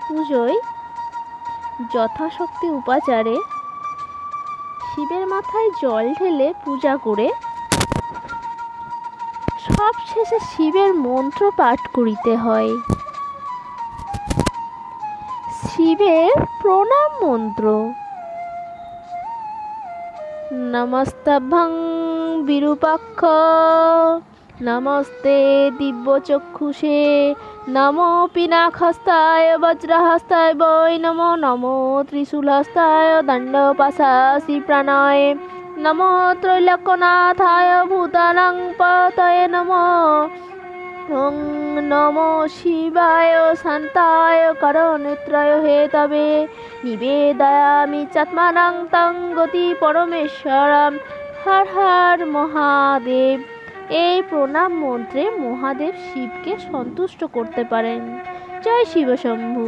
পুজোয় যথাশক্তি উপাচারে শিবের মাথায় জল ঢেলে পূজা করে সব শেষে শিবের মন্ত্র পাঠ করিতে হয়। শিবের প্রণাম মন্ত্র: নমস্তাভ্যং বিরূপাক্ষ, নমস্তে দিব্যচক্ষুষে, নমো পিনাকহস্তায় বজ্রহস্তায় বৈ নমো, নমো ত্রিশূলহস্তায় দণ্ডপাশাসি প্রাণায় নমো, ত্রৈলোক্যনাথায় ভূতানাং পতয়ে নমো। ওং নমো শিবায় শান্তায় করনেত্রায় হেতবে নিবেদয়ামি চাত্মানং তং গতি পরমেশ্বরম। হর হর মহাদেব। এই প্রণাম মন্ত্রে মহাদেব শিবকে সন্তুষ্ট করতে পারেন। জয় শিব শম্ভু।